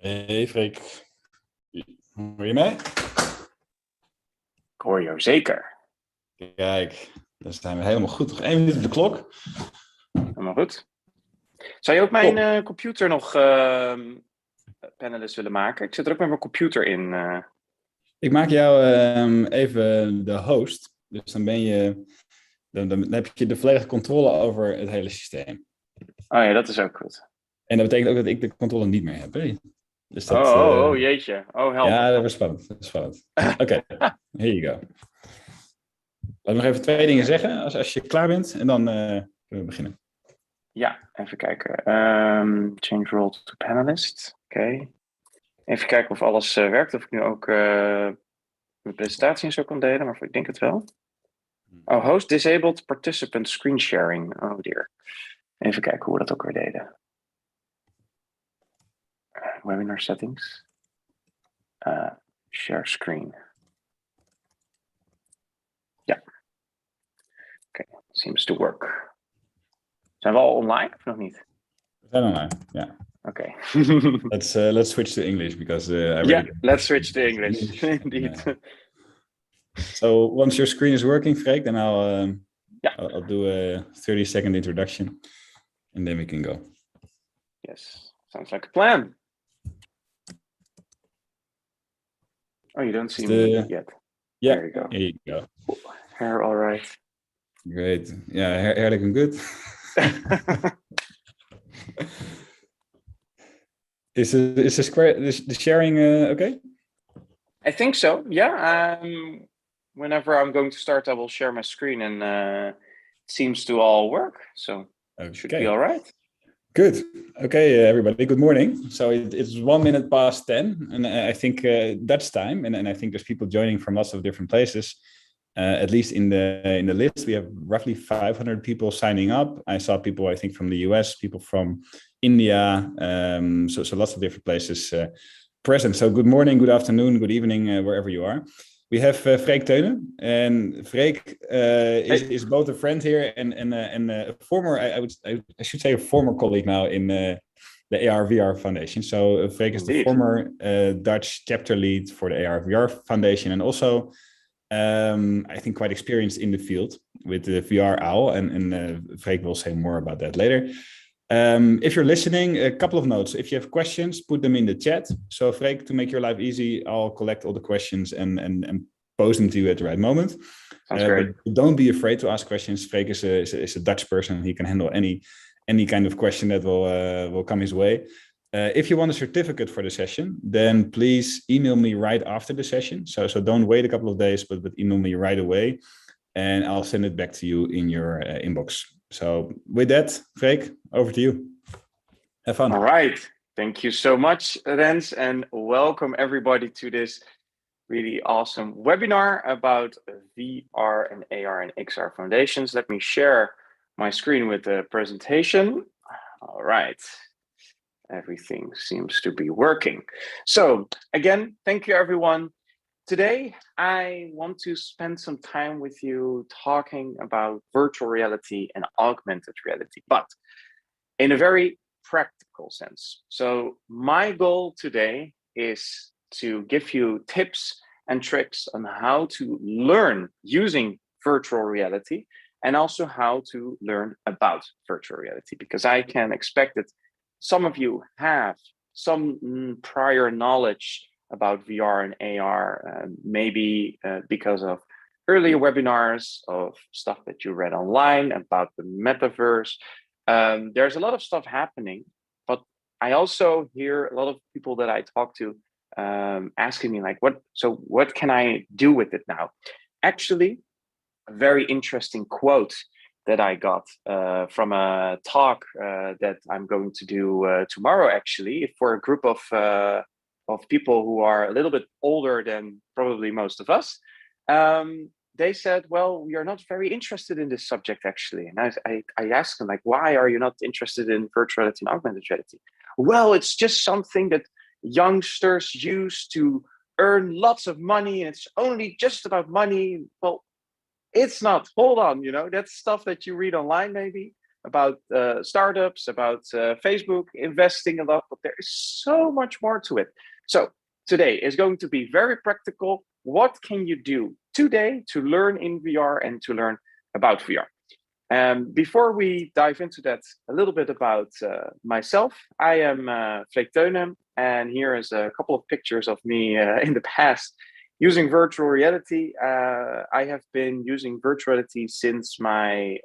Hey Freek, hoor je mij? Ik hoor jou zeker. Kijk, dan zijn we helemaal goed. Nog 1 minuut op de klok. Helemaal goed. Zou je ook mijn computer nog panelist willen maken? Ik zit er ook met mijn computer in. Ik maak jou even de host. Dus dan heb je de volledige controle over het hele systeem. Oh ja, dat is ook goed. En dat betekent ook dat ik de controle niet meer heb. Hè? Dus dat, oh, jeetje. Oh, help. Ja, dat was spannend. Oké, here you go. Laat me nog even 2 dingen zeggen als je klaar bent. En dan kunnen we beginnen. Ja, even kijken. Change role to panelist. Oké. Even kijken of alles werkt. Of ik nu ook mijn presentatie en zo kan delen. Maar ik denk het wel. Oh, host disabled participant screen sharing. Oh dear. Even kijken hoe we dat ook weer deden. Webinar settings. Share screen. Ja. Oké, seems to work. Zijn we al online of nog niet? We zijn online, ja. Oké. Let's switch to English because let's switch to English. Indeed. So once your screen is working, Freek, then I'll do a 30-second introduction, and then we can go. Yes, sounds like a plan. Oh, you don't see me yet. Yeah, there you go. Here you go. Hair, all right. Great. Yeah, hair looking good. Is the sharing okay? I think so. Yeah. Whenever I'm going to start, I will share my screen, and it seems to all work. So it should be all right. Good. Okay, everybody. Good morning. So it's 1 minute past 10, and I think Dutch time, and I think there's people joining from lots of different places. At least in the list, we have roughly 500 people signing up. I saw people, I think, from the US, people from India, so lots of different places present. So good morning, good afternoon, good evening, wherever you are. We have Freek Teunen, and Freek is both a friend here and a former, I should say, a former colleague now in the AR/VR Foundation. So Freek is the former Dutch chapter lead for the AR/VR Foundation, and also I think quite experienced in the field with the VR OWL, and Freek will say more about that later. If you're listening, a couple of notes. If you have questions, put them in the chat. So Freek, to make your life easy, I'll collect all the questions and post them to you at the right moment. Sounds great. But don't be afraid to ask questions. Freek is a Dutch person. He can handle any kind of question that will come his way. If you want a certificate for the session, then please email me right after the session. So don't wait a couple of days, but email me right away, and I'll send it back to you in your inbox. So with that, Freek, over to you. Have fun. All right. Thank you so much, Rens, and welcome everybody to this really awesome webinar about VR and AR and XR foundations. Let me share my screen with the presentation. All right. Everything seems to be working. So again, thank you, everyone. Today, I want to spend some time with you talking about virtual reality and augmented reality, but in a very practical sense. So my goal today is to give you tips and tricks on how to learn using virtual reality, and also how to learn about virtual reality, because I can expect that some of you have some prior knowledge about VR and AR, maybe because of earlier webinars, of stuff that you read online about the metaverse. There's a lot of stuff happening, but I also hear a lot of people that I talk to asking me like, what can I do with it now? Actually, a very interesting quote that I got from a talk that I'm going to do tomorrow, actually, for a group of people who are a little bit older than probably most of us. They said, well, we are not very interested in this subject, actually. And I asked them, like, why are you not interested in virtual reality and augmented reality? Well, it's just something that youngsters use to earn lots of money, and it's only just about money. Well, it's not. Hold on, that's stuff that you read online, maybe. about startups, about Facebook investing a lot, but there is so much more to it. So today is going to be very practical. What can you do today to learn in VR and to learn about VR? Before we dive into that, a little bit about myself. I am Freek Teunem, and here is a couple of pictures of me in the past using virtual reality. I have been using virtual reality since my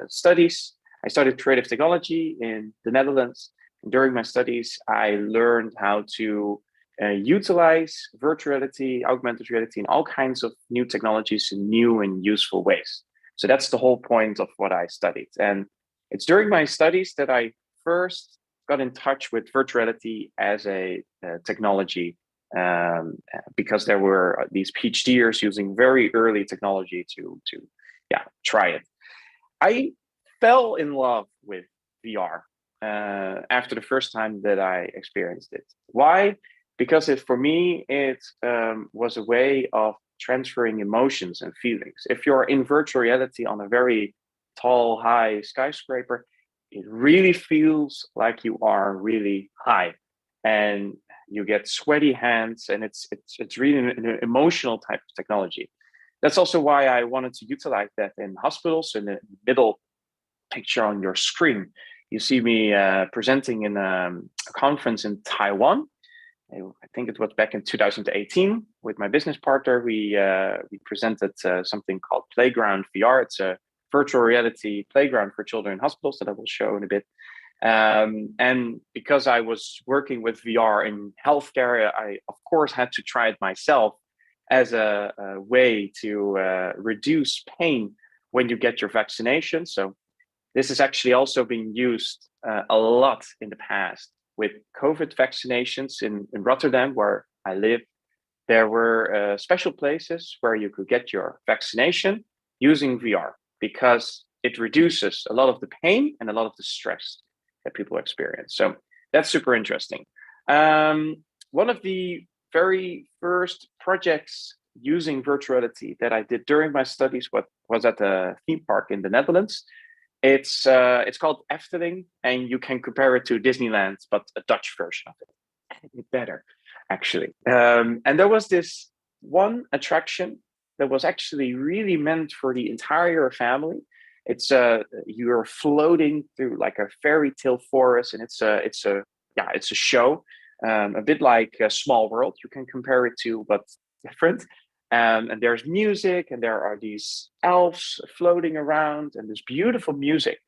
studies. I studied creative technology in the Netherlands. And during my studies, I learned how to utilize virtual reality, augmented reality, and all kinds of new technologies in new and useful ways. So that's the whole point of what I studied. And it's during my studies that I first got in touch with virtual reality as a technology, because there were these PhDers using very early technology to try it. I fell in love with VR after the first time that I experienced it. Why? Because for me, it was a way of transferring emotions and feelings. If you're in virtual reality on a very tall, high skyscraper, it really feels like you are really high, and you get sweaty hands, and it's really an emotional type of technology. That's also why I wanted to utilize that in hospitals. In the middle picture on your screen, you see me presenting in a conference in Taiwan. I think it was back in 2018 with my business partner. We presented something called Playground VR. It's a virtual reality playground for children in hospitals that I will show in a bit. And because I was working with VR in healthcare, I of course had to try it myself as a way to reduce pain when you get your vaccination. So this is actually also being used a lot in the past. With COVID vaccinations in Rotterdam, where I live, there were special places where you could get your vaccination using VR, because it reduces a lot of the pain and a lot of the stress that people experience. So that's super interesting. One of the very first projects using virtual reality that I did during my studies was at a theme park in the Netherlands. It's called Efteling, and you can compare it to Disneyland, but a Dutch version of it. A bit better, actually. And there was this one attraction that was actually really meant for the entire family. It's you're floating through like a fairy tale forest, and it's a show, a bit like a Small World. You can compare it to, but different. And there's music, and there are these elves floating around, and there's beautiful music.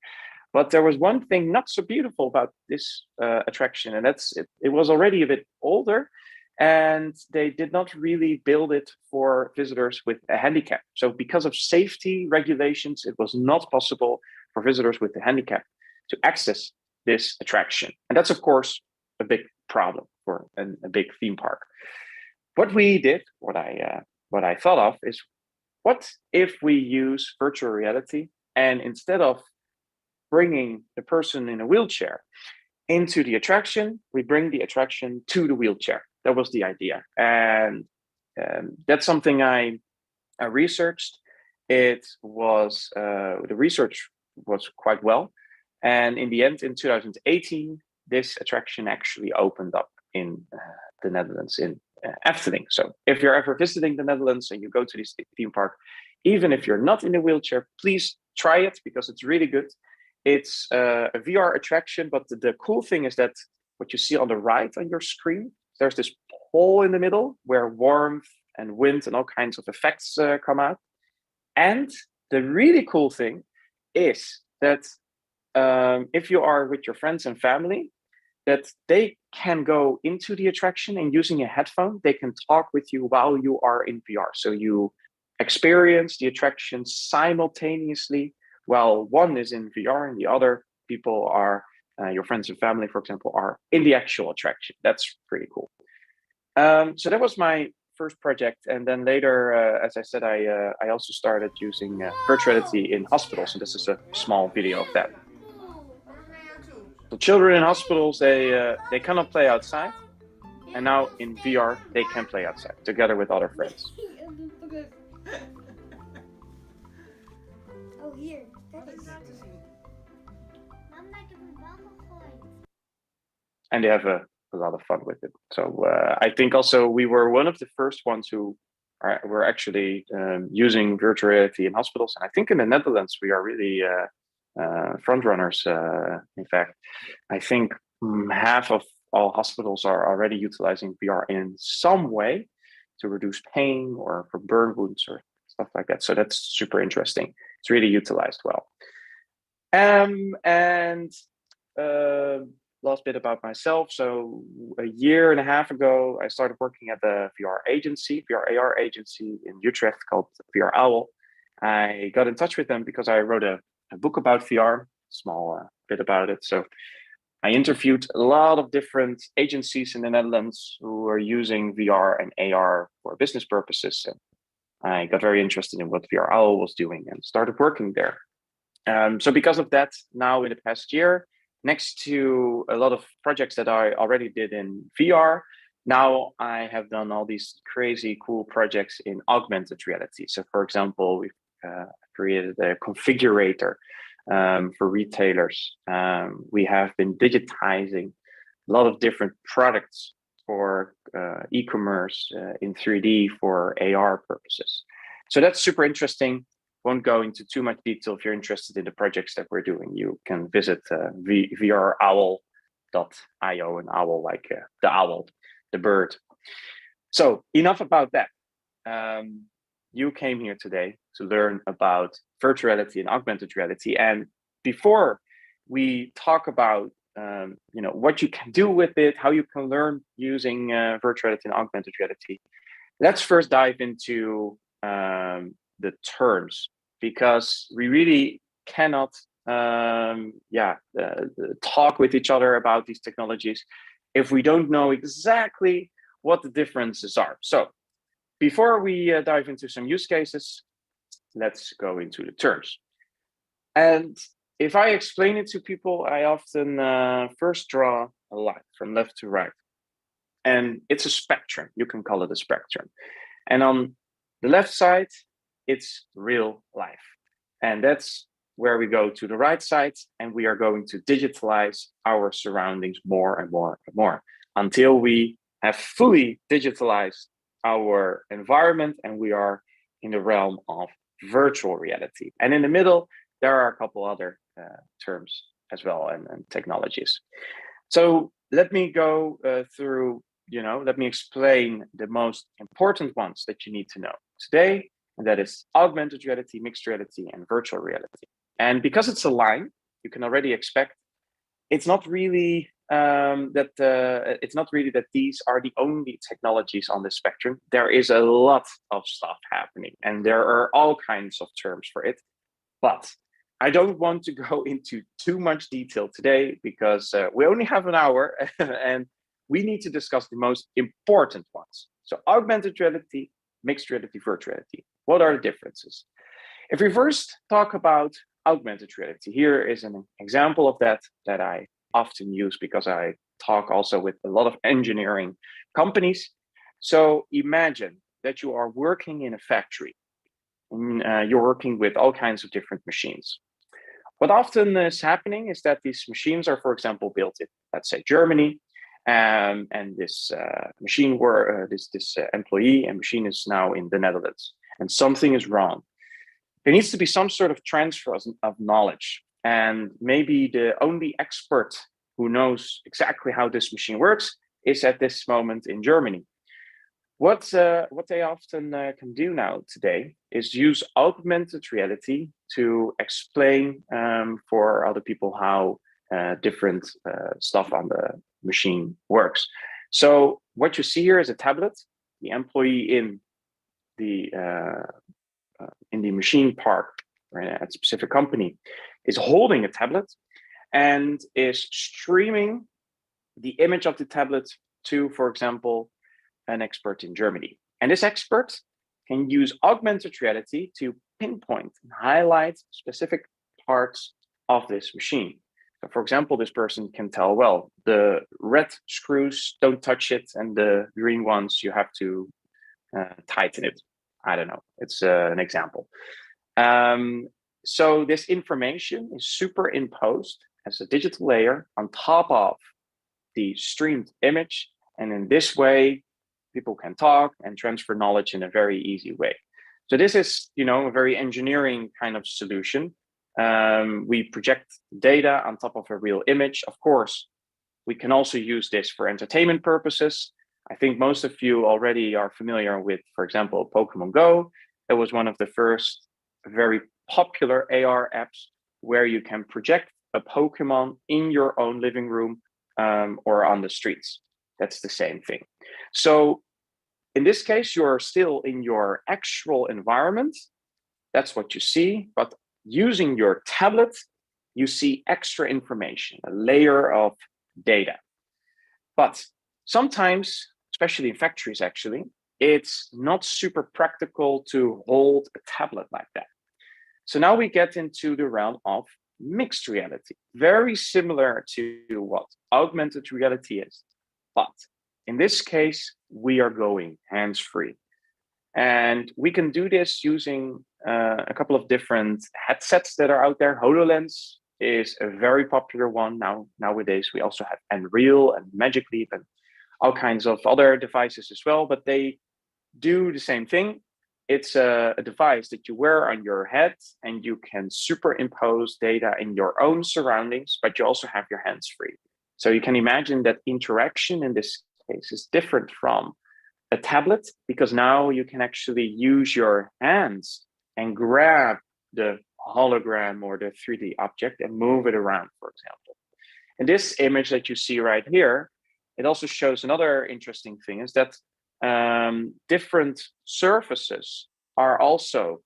But there was one thing not so beautiful about this attraction, and that's it. It was already a bit older, and they did not really build it for visitors with a handicap. So because of safety regulations, it was not possible for visitors with a handicap to access this attraction. And that's, of course, a big problem for a big theme park. What we did, what I thought of is, what if we use virtual reality, and instead of bringing the person in a wheelchair into the attraction, we bring the attraction to the wheelchair. That was the idea. And that's something I researched. It was, the research was quite well. And in the end, in 2018, this attraction actually opened up in the Netherlands, in Efteling. So if you're ever visiting the Netherlands and you go to this theme park, even if you're not in a wheelchair, please try it, because it's really good. It's a VR attraction, but the cool thing is that what you see on the right on your screen, there's this hole in the middle where warmth and wind and all kinds of effects come out. And the really cool thing is that if you are with your friends and family, that they can go into the attraction, and using a headphone, they can talk with you while you are in VR. So you experience the attraction simultaneously while one is in VR and the other people are, your friends and family, for example, are in the actual attraction. That's pretty cool. So that was my first project. And then later, as I said, I also started using virtual reality in hospitals. And this is a small video of that. So children in hospitals, they cannot play outside, and now in VR they can play outside together with other friends. Oh, here. That is. and they have a lot of fun with it. So I think also we were one of the first ones who were actually using virtual reality in hospitals. And I think in the Netherlands, we are really front runners. In fact, I think half of all hospitals are already utilizing VR in some way to reduce pain or for burn wounds or stuff like that. So that's super interesting. It's really utilized well. And last bit about myself. So a year and a half ago, I started working at the VR AR agency in Utrecht called VR Owl. I got in touch with them because I wrote a book about VR, small bit about it. So I interviewed a lot of different agencies in the Netherlands who are using VR and AR for business purposes. And I got very interested in what VR Owl was doing and started working there. So because of that, now in the past year, next to a lot of projects that I already did in VR, now I have done all these crazy cool projects in augmented reality. So for example, we've created a configurator for retailers. We have been digitizing a lot of different products for e-commerce in 3D for AR purposes. So that's super interesting. Won't go into too much detail. If you're interested in the projects that we're doing, you can visit VROwl.io, and owl like the owl, the bird. So enough about that. You came here today to learn about virtual reality and augmented reality. And before we talk about what you can do with it, how you can learn using virtual reality and augmented reality, let's first dive into the terms, because we really cannot talk with each other about these technologies if we don't know exactly what the differences are. So before we dive into some use cases, let's go into the terms. And if I explain it to people, I often first draw a line from left to right. And it's a spectrum. You can call it a spectrum. And on the left side, it's real life. And that's where we go to the right side, and we are going to digitalize our surroundings more and more and more until we have fully digitalized our environment and we are in the realm of virtual reality. And in the middle, there are a couple other terms as well and technologies. So let me go through, let me explain the most important ones that you need to know today. And that is augmented reality, mixed reality, and virtual reality. And because it's a line, you can already expect it's not really that these are the only technologies on the spectrum. There is a lot of stuff happening, and there are all kinds of terms for it. But I don't want to go into too much detail today because we only have an hour, and we need to discuss the most important ones. So augmented reality, mixed reality, virtual reality. What are the differences? If we first talk about augmented reality, here is an example of that I often use because I talk also with a lot of engineering companies. So imagine that you are working in a factory. You're working with all kinds of different machines. What often is happening is that these machines are, for example, built in, let's say, Germany. And this this employee and machine is now in the Netherlands, and something is wrong. There needs to be some sort of transfer of knowledge, and maybe the only expert who knows exactly how this machine works is at this moment in Germany. What they often can do now today is use augmented reality to explain for other people how different stuff on the machine works. So what you see here is a tablet. The employee in the machine park at a specific company is holding a tablet and is streaming the image of the tablet to, for example, an expert in Germany. And this expert can use augmented reality to pinpoint and highlight specific parts of this machine. So for example, this person can tell, well, the red screws, don't touch it, and the green ones, you have to tighten it. I don't know. It's an example. So this information is superimposed as a digital layer on top of the streamed image. And in this way, people can talk and transfer knowledge in a very easy way. So this is, a very engineering kind of solution. We project data on top of a real image. Of course, we can also use this for entertainment purposes. I think most of you already are familiar with, for example, Pokemon Go. It was one of the first very popular AR apps where you can project a Pokemon in your own living room or on the streets. That's the same thing. So in this case, you're still in your actual environment. That's what you see. But using your tablet, you see extra information, a layer of data. But sometimes, especially in factories, actually, it's not super practical to hold a tablet like that. So now we get into the realm of mixed reality, very similar to what augmented reality is. But in this case, we are going hands-free. And we can do this using a couple of different headsets that are out there. HoloLens is a very popular one nowadays. We also have Unreal and Magic Leap and all kinds of other devices as well, but they do the same thing. It's a device that you wear on your head and you can superimpose data in your own surroundings, but you also have your hands free. So you can imagine that interaction in this case is different from a tablet, because now you can actually use your hands and grab the hologram or the 3D object and move it around, for example. And this image that you see right here, it also shows another interesting thing, is that different surfaces are also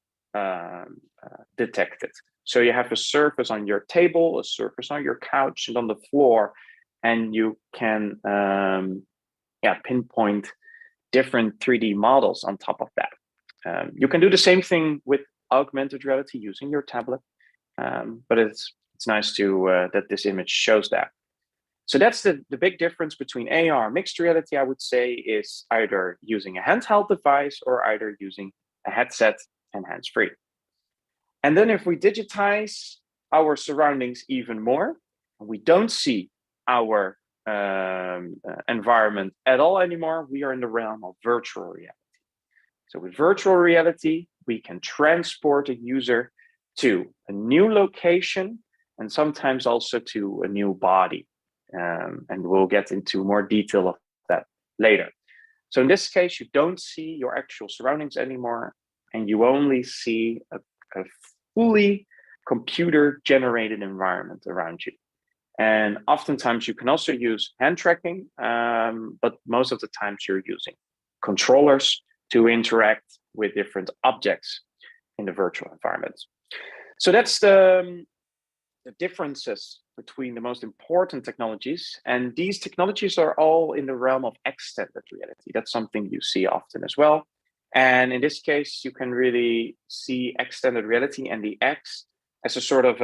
detected. So you have a surface on your table, a surface on your couch and on the floor, and you can pinpoint different 3D models on top of that. You can do the same thing with augmented reality using your tablet, but it's nice to that this image shows that. So that's the big difference between AR and mixed reality, I would say, is either using a handheld device or either using a headset and hands-free. And then if we digitize our surroundings even more, we don't see our environment at all anymore, we are in the realm of virtual reality. So with virtual reality, we can transport a user to a new location and sometimes also to a new body. And we'll get into more detail of that later. So in this case, you don't see your actual surroundings anymore, and you only see a fully computer-generated environment around you. And oftentimes you can also use hand tracking, but most of the times you're using controllers to interact with different objects in the virtual environment. So that's the differences between the most important technologies. And these technologies are all in the realm of extended reality. That's something you see often as well. And in this case, you can really see extended reality and the X as a sort of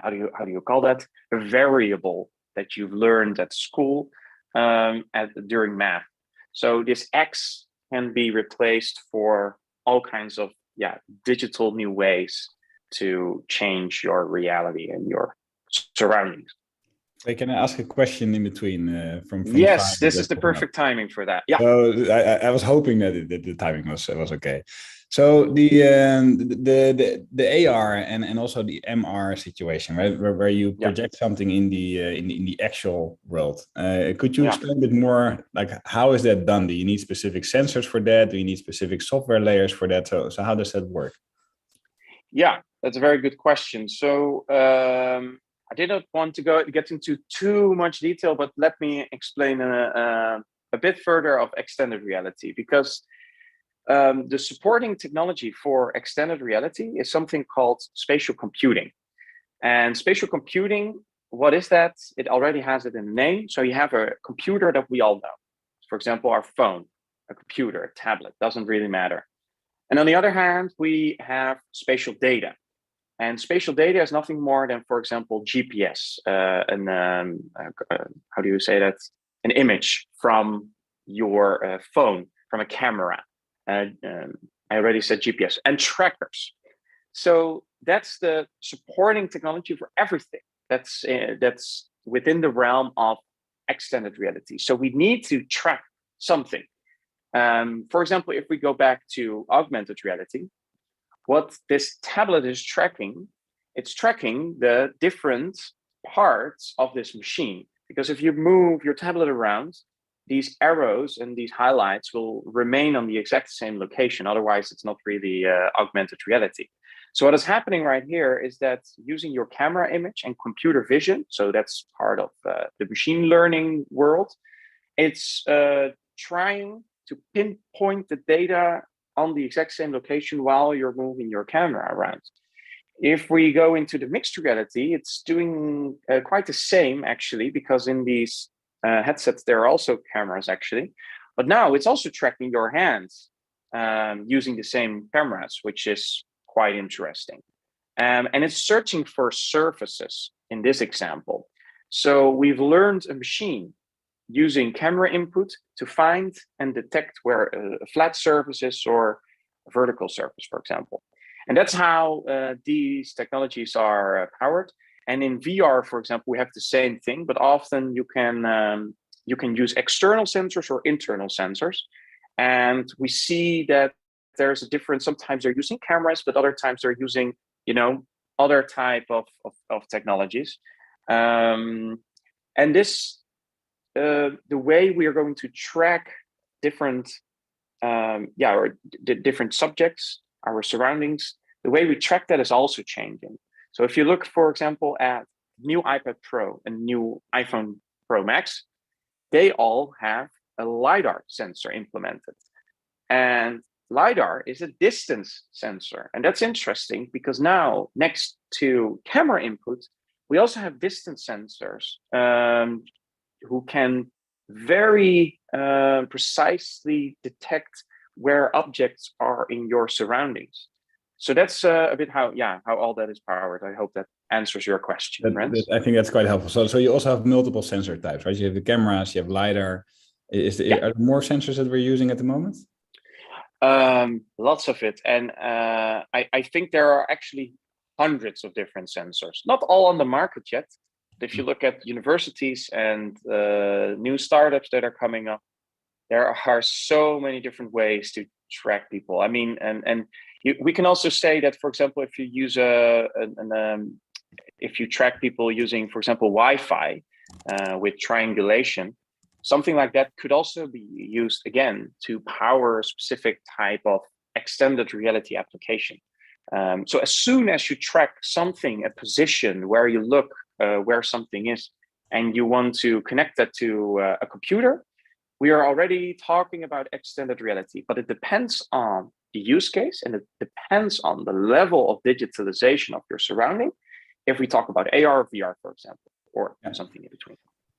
how do you call that? A variable that you've learned at school during math. So this X can be replaced for all kinds of digital new ways to change your reality and your surroundings. So can I ask a question in between? From yes, this is the perfect timing for that. Yeah. So I was hoping that the timing was okay. So the AR and also the MR situation, right, where you project something in the actual world. Could you explain a bit more, like how is that done? Do you need specific sensors for that? Do you need specific software layers for that? So how does that work? Yeah, that's a very good question. So I did not want to get into too much detail, but let me explain a bit further of extended reality, because the supporting technology for extended reality is something called spatial computing. And spatial computing, what is that? It already has it in the name. So you have a computer that we all know. For example, our phone, a computer, a tablet, doesn't really matter. And on the other hand, we have spatial data. And spatial data is nothing more than, for example, GPS, how do you say that? An image from your phone, from a camera. I already said GPS, and trackers. So that's the supporting technology for everything. That's within the realm of extended reality. So we need to track something. For example, if we go back to augmented reality, what this tablet is tracking, it's tracking the different parts of this machine. Because if you move your tablet around, these arrows and these highlights will remain on the exact same location. Otherwise, it's not really augmented reality. So what is happening right here is that using your camera image and computer vision, so that's part of the machine learning world, it's trying to pinpoint the data on the exact same location while you're moving your camera around. If we go into the mixed reality, it's doing quite the same, actually, because in these headsets, there are also cameras, actually. But now it's also tracking your hands using the same cameras, which is quite interesting. And it's searching for surfaces in this example. So we've learned a machine using camera input to find and detect where a flat surface is or a vertical surface, for example. And that's how these technologies are powered. And in VR, for example, we have the same thing, but often you can use external sensors or internal sensors. And we see that there's a difference. Sometimes they're using cameras, but other times they're using, other type of technologies. And this, the way we are going to track different, or the different subjects, our surroundings, the way we track that is also changing. So if you look, for example, at new iPad Pro and new iPhone Pro Max, they all have a LiDAR sensor implemented. And LiDAR is a distance sensor. And that's interesting because now, next to camera input, we also have distance sensors who can very precisely detect where objects are in your surroundings. So that's a bit how all that is powered. I hope that answers your question, Rens. I think that's quite helpful. So you also have multiple sensor types, right? You have the cameras, you have LiDAR. Are there more sensors that we're using at the moment? Lots of it. And I think there are actually hundreds of different sensors, not all on the market yet. If you look at universities and new startups that are coming up, there are so many different ways to track people. I mean, we can also say that, for example, if you use if you track people using, for example, Wi-Fi with triangulation, something like that could also be used again to power a specific type of extended reality application. So as soon as you track something, a position where you look where something is, and you want to connect that to a computer, we are already talking about extended reality, but it depends on the use case and it depends on the level of digitalization of your surrounding. If we talk about AR or VR, for example, or something in between.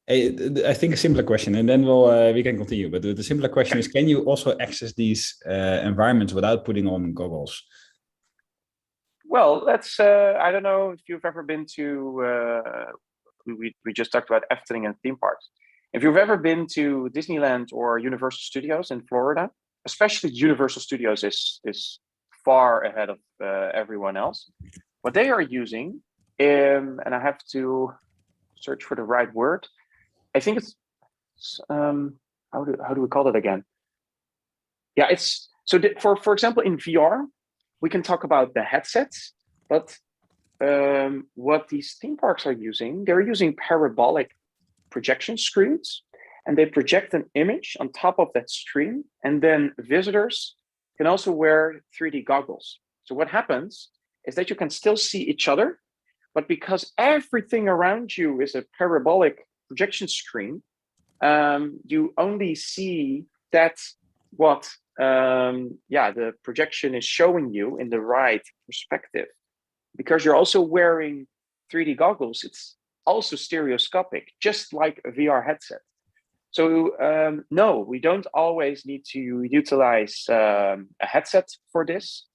I think a simpler question, and then we can continue. But the simpler question is: can you also access these environments without putting on goggles? Well, that's I don't know if you've ever been to. We just talked about Efteling and theme parks. If you've ever been to Disneyland or Universal Studios in Florida, especially Universal Studios is far ahead of everyone else. What they are using, and I have to search for the right word. I think it's how do we call it again? Yeah, it's so for example in VR, we can talk about the headsets, but what these theme parks are using, they're using parabolic projection screens, and they project an image on top of that screen, and then visitors can also wear 3D goggles. So what happens is that you can still see each other, but because everything around you is a parabolic projection screen, you only see that what the projection is showing you in the right perspective. Because you're also wearing 3D goggles, it's also stereoscopic, just like a VR headset. So no, we don't always need to utilize a headset for this.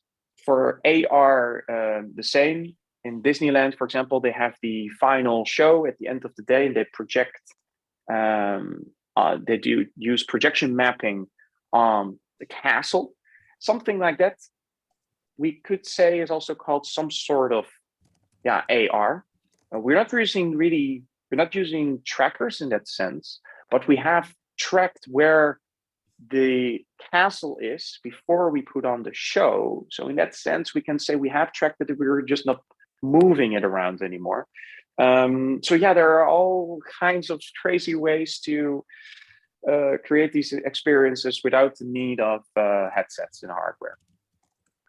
For AR, the same. In Disneyland, for example, they have the final show at the end of the day, and they project. They do use projection mapping on the castle, something like that. We could say is also called some sort of AR. We're not using really we're not using trackers in that sense, but we have tracked where the castle is before we put on the show. So in that sense, we can say we have tracked it, we're just not moving it around anymore. So yeah, there are all kinds of crazy ways to create these experiences without the need of headsets and hardware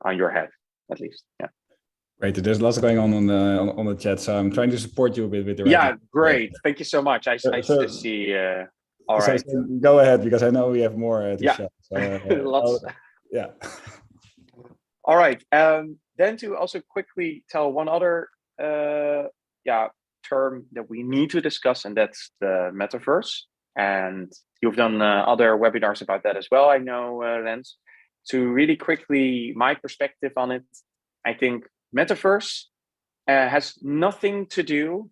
on your head, at least. Yeah. Great. There's lots going on the chat, so I'm trying to support you a bit with the Yeah, great. Thank you so much. I see. All right. So go ahead, because I know we have more to show. So, lots. Yeah. All right. Then to also quickly tell one other term that we need to discuss, and that's the metaverse. And you've done other webinars about that as well, I know, Rens. To really quickly, my perspective on it, I think metaverse has nothing to do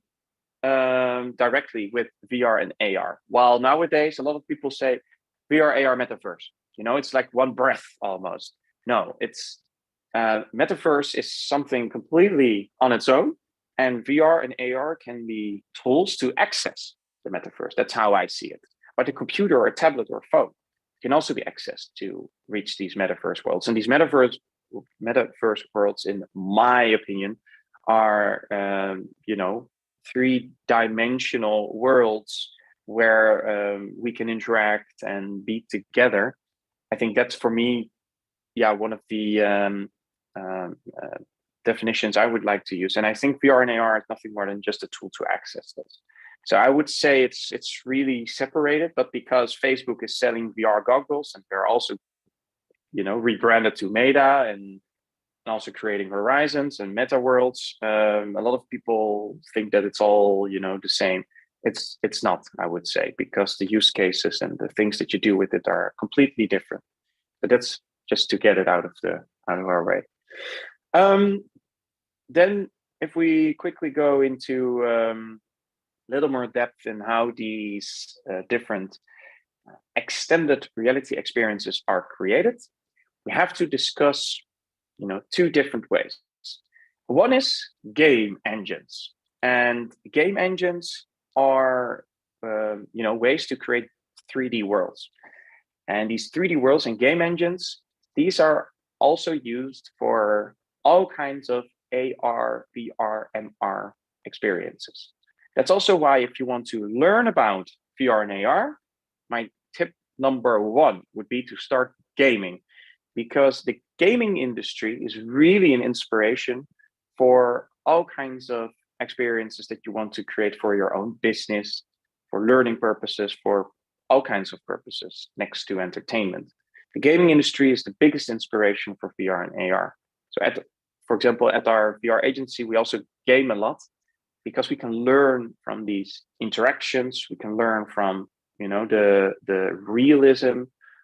directly with VR and AR. While nowadays, a lot of people say VR, AR, metaverse. It's like one breath almost. No, it's metaverse is something completely on its own, and VR and AR can be tools to access the metaverse. That's how I see it. But a computer or a tablet or a phone can also be accessed to reach these metaverse worlds. And these metaverse worlds, in my opinion, are three-dimensional worlds where we can interact and be together. I think that's, for me, one of the definitions I would like to use. And I think VR and AR is nothing more than just a tool to access this. So I would say it's really separated, but because Facebook is selling VR goggles and they're also, rebranded to Meta and also creating Horizons and Meta Worlds, a lot of people think that it's all, the same. It's not, I would say, because the use cases and the things that you do with it are completely different. But that's just to get it out of our way. Then if we quickly go into a little more depth in how these different extended reality experiences are created, we have to discuss, two different ways. One is game engines, and game engines are, ways to create 3D worlds. And these 3D worlds and game engines, these are also used for all kinds of AR, VR, MR experiences. That's also why, if you want to learn about VR and AR, my tip number one would be to start gaming, because the gaming industry is really an inspiration for all kinds of experiences that you want to create for your own business, for learning purposes, for all kinds of purposes next to entertainment. The gaming industry is the biggest inspiration for VR and AR. So for example, at our VR agency, we also game a lot because we can learn from these interactions. We can learn from, the realism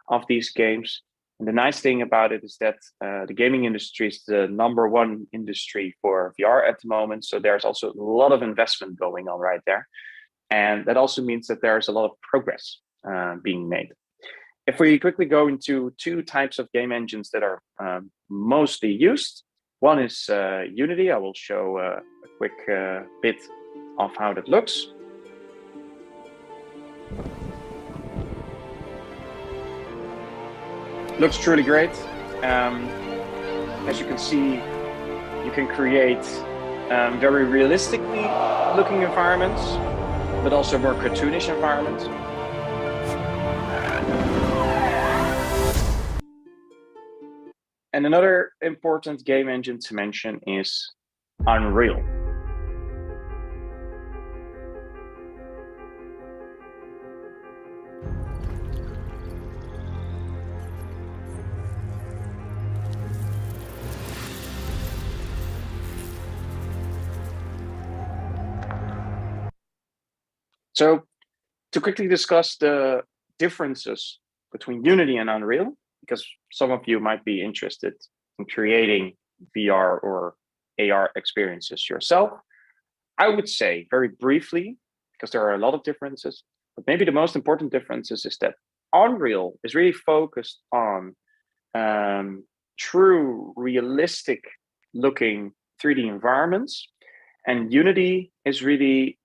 of these games. And the nice thing about it is that the gaming industry is the #1 industry for VR at the moment. So there's also a lot of investment going on right there. And that also means that there's a lot of progress being made. If we quickly go into two types of game engines that are mostly used, one is Unity. I will show a quick bit of how that looks. Looks truly great. As you can see, you can create very realistically looking environments, but also more cartoonish environments. And another important game engine to mention is Unreal. So to quickly discuss the differences between Unity and Unreal, because some of you might be interested in creating VR or AR experiences yourself, I would say very briefly, because there are a lot of differences, but maybe the most important differences is that Unreal is really focused on true realistic looking 3D environments. And Unity is really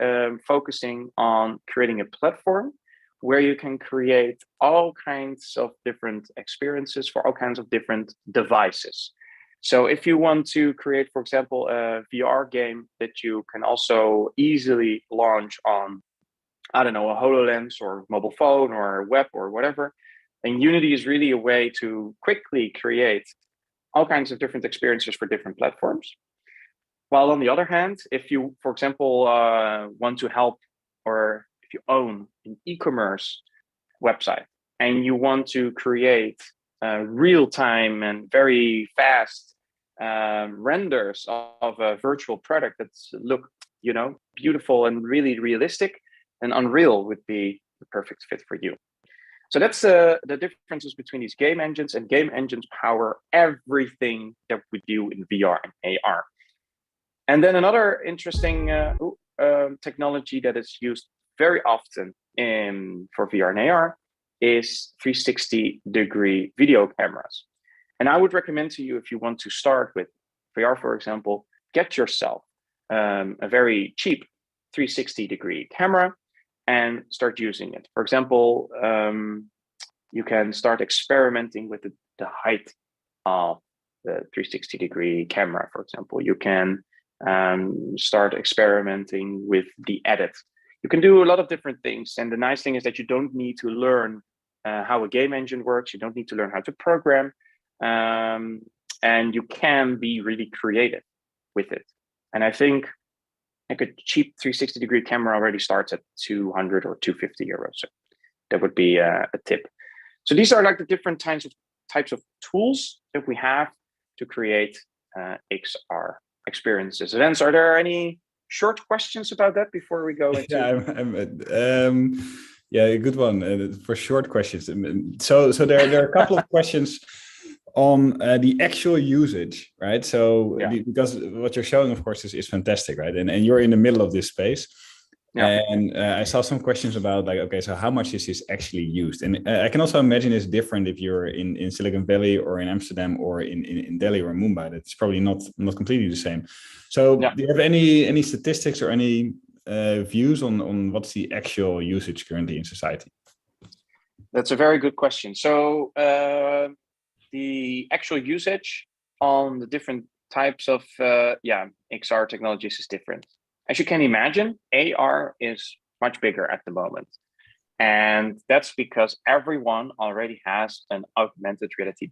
focusing on creating a platform where you can create all kinds of different experiences for all kinds of different devices. So if you want to create, for example, a VR game that you can also easily launch on, I don't know, a HoloLens or mobile phone or a web or whatever, then Unity is really a way to quickly create all kinds of different experiences for different platforms. While on the other hand, if you, for example, want to help, or if you own an e-commerce website and you want to create real-time and very fast renders of a virtual product that's look, beautiful and really realistic, then Unreal would be the perfect fit for you. So that's the differences between these game engines, and game engines power everything that we do in VR and AR. And then another interesting technology that is used very often for VR and AR is 360-degree video cameras. And I would recommend to you, if you want to start with VR, for example, get yourself a very cheap 360-degree camera and start using it. For example, you can start experimenting with the height of the 360-degree camera, for example. You can start experimenting with the edit. You can do a lot of different things. And the nice thing is that you don't need to learn how a game engine works. You don't need to learn how to program. And you can be really creative with it. And I think like a cheap 360-degree camera already starts at 200 or 250 euros. So that would be a tip. So these are like the different types of tools that we have to create XR experiences. Rens, are there any short questions about that before we go into? Yeah, a good one for short questions. So there are a couple of questions on the actual usage, right? So because what you're showing, of course, is fantastic, right? And you're in the middle of this space. Yeah. And I saw some questions about like, okay, so how much is this actually used? And I can also imagine it's different if you're in Silicon Valley or in Amsterdam or in Delhi or Mumbai. That's probably not completely the same. So do you have any statistics or any views on what's the actual usage currently in society? That's a very good question. So the actual usage on the different types of XR technologies is different. As you can imagine, AR is much bigger at the moment. And that's because everyone already has an augmented reality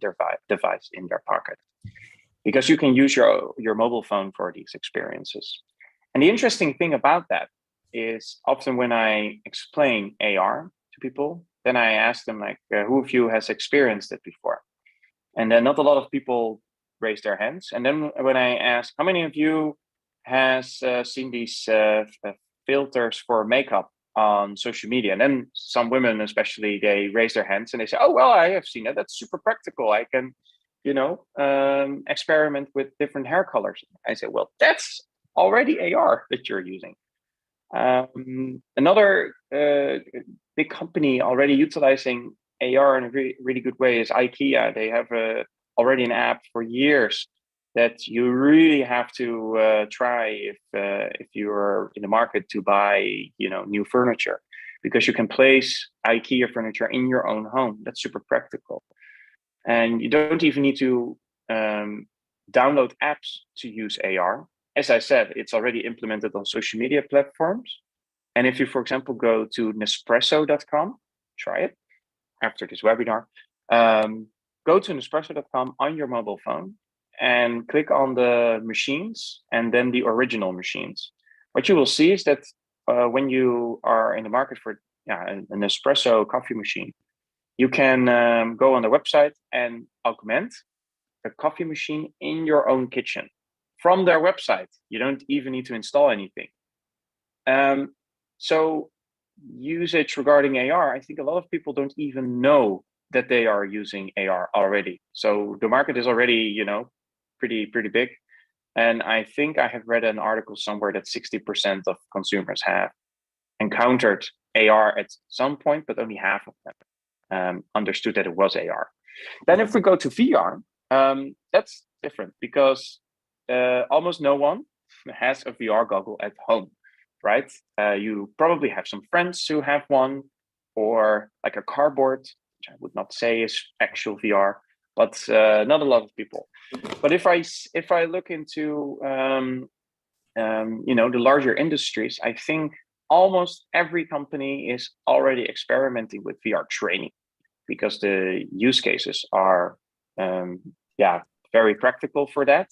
device in their pocket. Because you can use your mobile phone for these experiences. And the interesting thing about that is often when I explain AR to people, then I ask them like, who of you has experienced it before? And then not a lot of people raise their hands. And then when I ask, how many of you has seen these filters for makeup on social media? And then some women especially, they raise their hands and they say, oh, well, I have seen it. That's super practical. I can, experiment with different hair colors. I say, well, that's already AR that you're using. Another big company already utilizing AR in a really good way is IKEA. They have already an app for years that you really have to try if you're in the market to buy, new furniture, because you can place IKEA furniture in your own home. That's super practical, and you don't even need to download apps to use AR. As I said, it's already implemented on social media platforms. And if you, for example, go to Nespresso.com, try it after this webinar. Go to Nespresso.com on your mobile phone and click on the machines and then the original machines. What you will see is that when you are in the market for an Nespresso coffee machine, you can go on the website and augment a coffee machine in your own kitchen from their website. You don't even need to install anything. So usage regarding AR, I think a lot of people don't even know that they are using AR already. So the market is already, pretty big. And I think I have read an article somewhere that 60% of consumers have encountered AR at some point, but only half of them understood that it was AR. Then if we go to VR, that's different because almost no one has a VR goggle at home, right? You probably have some friends who have one, or like a cardboard, which I would not say is actual VR, but not a lot of people. But if I look into the larger industries, I think almost every company is already experimenting with VR training, because the use cases are very practical for that.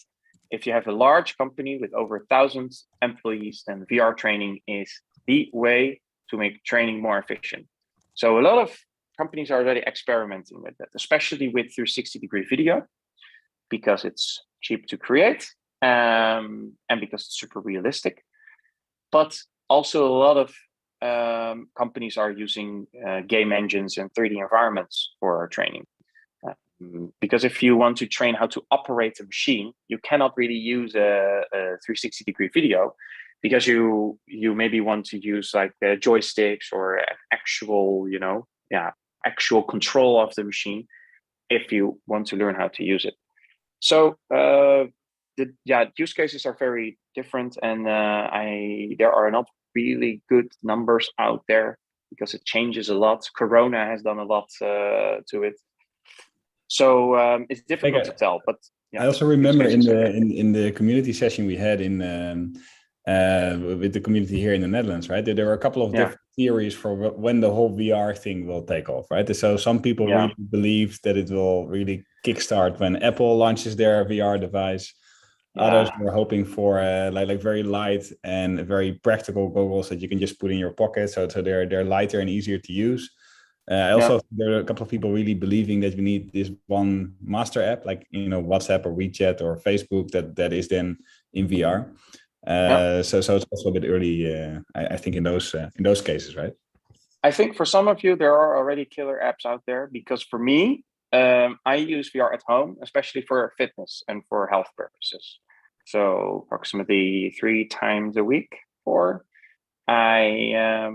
If you have a large company with over 1,000 employees, then VR training is the way to make training more efficient. So a lot of companies are already experimenting with that, especially with 360-degree video, because it's cheap to create and because it's super realistic. But also a lot of companies are using game engines and 3D environments for training. Because if you want to train how to operate a machine, you cannot really use a 360-degree video, because you maybe want to use like joysticks or actual actual control of the machine if you want to learn how to use it. So use cases are very different, and there are not really good numbers out there because it changes a lot. Corona has done a lot to it. So it's difficult to tell, but I also remember in the community session we had with the community here in the Netherlands, right? There were a couple of different theories for when the whole VR thing will take off, right? So some people really believe that it will really kickstart when Apple launches their VR device. Others were hoping for like very light and very practical goggles that you can just put in your pocket, so they're lighter and easier to use. Also, there are a couple of people really believing that we need this one master app, like WhatsApp or WeChat or Facebook, that is then in VR. So it's also a bit early, I think, in those cases, right? I think for some of you there are already killer apps out there, because for me, I use VR at home, especially for fitness and for health purposes. So approximately 3 times a week, or I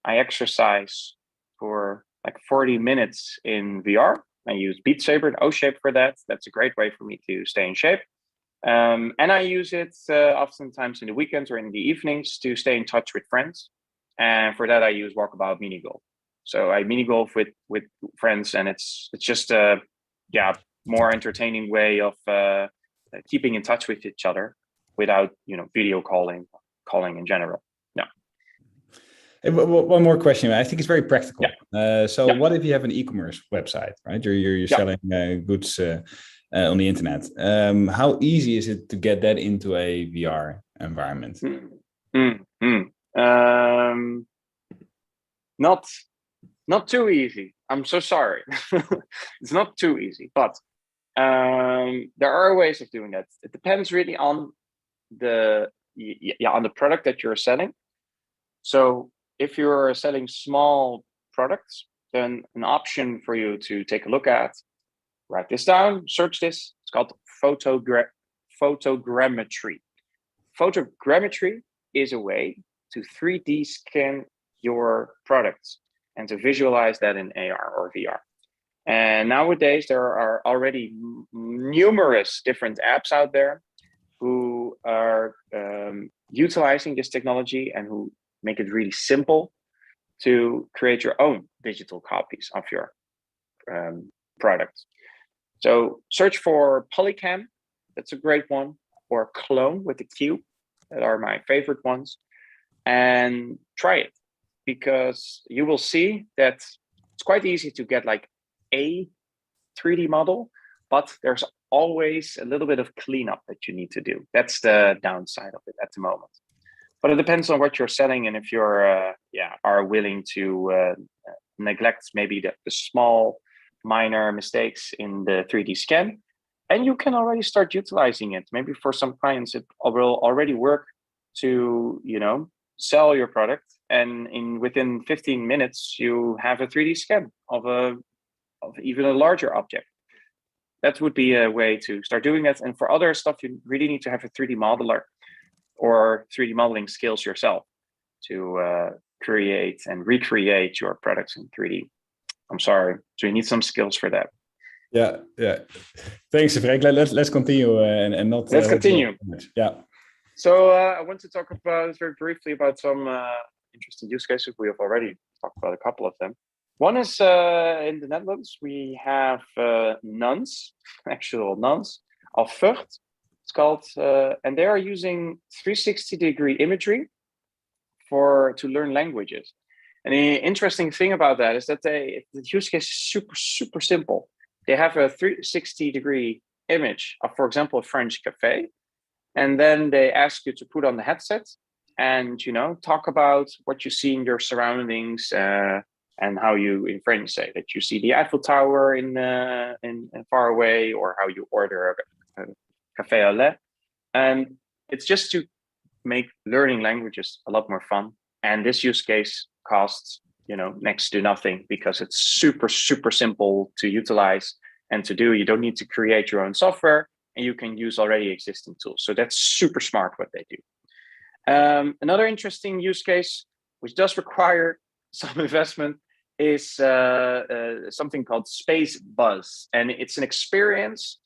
exercise for like 40 minutes in VR. I use Beat Saber and O-Shape for that. That's a great way for me to stay in shape. And I use it oftentimes in the weekends or in the evenings to stay in touch with friends. And for that, I use Walkabout Mini Golf. So I mini golf with friends, and it's just a more entertaining way of keeping in touch with each other without video calling in general. One more question. I think it's very practical. What if you have an e-commerce website, right? You're selling goods on the internet. How easy is it to get that into a VR environment? Not too easy. I'm so sorry. It's not too easy, but there are ways of doing that. It depends really on the product that you're selling. So if you're selling small products, then an option for you to take a look at, write this down, search this. It's called photogrammetry. Photogrammetry is a way to 3D scan your products and to visualize that in AR or VR. And nowadays, there are already numerous different apps out there who are utilizing this technology and who make it really simple to create your own digital copies of your products. So search for Polycam, that's a great one, or Clone with a Q, that are my favorite ones, and try it, because you will see that it's quite easy to get like a 3D model, but there's always a little bit of cleanup that you need to do. That's the downside of it at the moment. But it depends on what you're selling, and if you're are willing to neglect maybe the small minor mistakes in the 3D scan, and you can already start utilizing it. Maybe for some clients it will already work to sell your product, and within 15 minutes you have a 3D scan of even a larger object. That would be a way to start doing that. And for other stuff, you really need to have a 3D modeler or 3D modeling skills yourself to create and recreate your products in 3D. I'm sorry. So you need some skills for that. Yeah. Thanks, Frank. Let's continue and not. Let's continue. Yeah. So I want to talk about very briefly about some interesting use cases. We have already talked about a couple of them. One is in the Netherlands, we have nuns, actual nuns, of Vught. It's called, and they are using 360-degree imagery to learn languages. And the interesting thing about that is that the use case is super simple. They have a 360-degree image of, for example, a French cafe, and then they ask you to put on the headset and talk about what you see in your surroundings, and how you, in French, say that you see the Eiffel Tower in far away, or how you order a café au lait. And it's just to make learning languages a lot more fun. And this use case costs next to nothing, because it's super simple to utilize and to do. You don't need to create your own software, and you can use already existing tools. So that's super smart what they do. Another interesting use case, which does require some investment, is something called Space Buzz. And it's an experience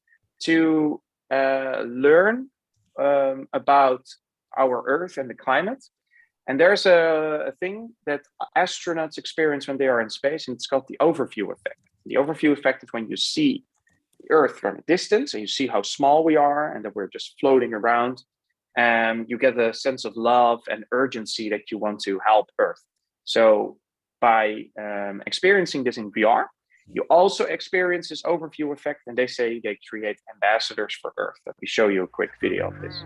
to learn about our Earth and the climate. And there's a thing that astronauts experience when they are in space, and it's called the overview effect. The overview effect is when you see the Earth from a distance, and you see how small we are, and that we're just floating around. And you get a sense of love and urgency that you want to help Earth. So by experiencing this in VR, you also experience this overview effect, and they say they create ambassadors for Earth. Let me show you a quick video of this.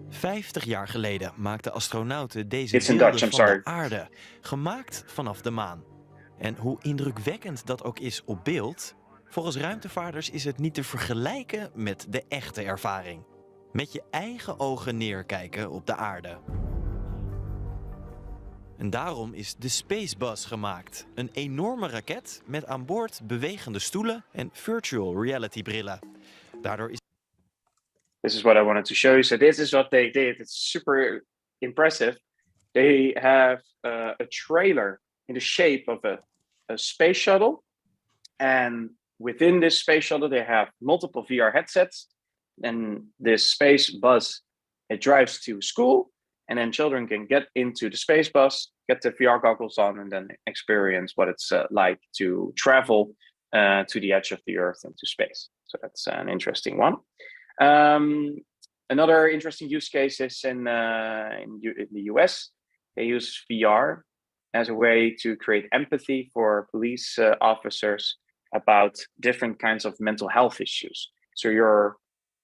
50 jaar geleden maakten astronauten deze It's in beelden Dutch, I'm van de sorry. aarde, gemaakt vanaf de maan. En hoe indrukwekkend dat ook is op beeld, volgens ruimtevaarders is het niet te vergelijken met de echte ervaring. Met je eigen ogen neerkijken op de aarde. En daarom is de Space Bus gemaakt. Een enorme raket met aan boord bewegende stoelen en virtual reality brillen. Daardoor is... This is what I wanted to show you. So this is what they did. It's super impressive. They have a trailer in the shape of a space shuttle. And within this space shuttle, they have multiple VR headsets. And this space bus, it drives to school. And then children can get into the space bus, get the VR goggles on, and then experience what it's like to travel to the edge of the Earth and to space. So that's an interesting one. Another interesting use case is in the US. They use VR as a way to create empathy for police officers about different kinds of mental health issues. So you're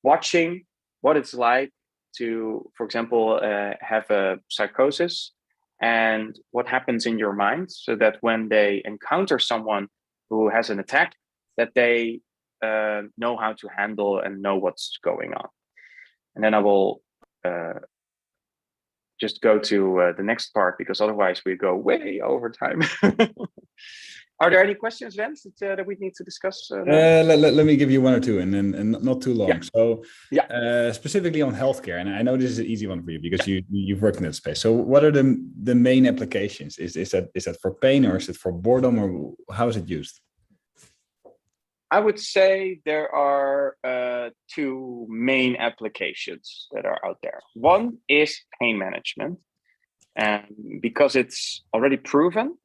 watching what it's like to, for example, have a psychosis and what happens in your mind, so that when they encounter someone who has an attack, that they know how to handle and know what's going on. And then I will just go to the next part, because otherwise we go way over time. Are there any questions, Rens, that we need to discuss? Let me give you one or two, and not too long. Yeah. So, yeah. Specifically on healthcare, and I know this is an easy one for you because you've worked in that space. So, what are the main applications? Is that for pain, or is it for boredom, or how is it used? I would say there are two main applications that are out there. One is pain management, and because it's already proven,